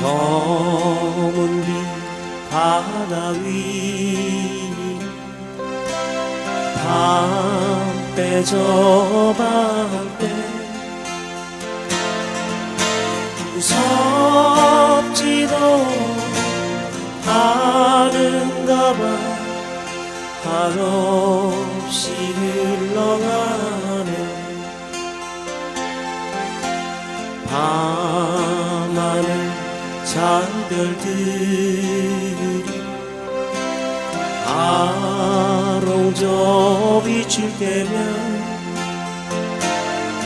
검은 빛 바다 위 밤때 저 밤때 무섭지도 않은가봐 한없이 흘러가네 밤하늘 잔별들이 아롱져 비출 때면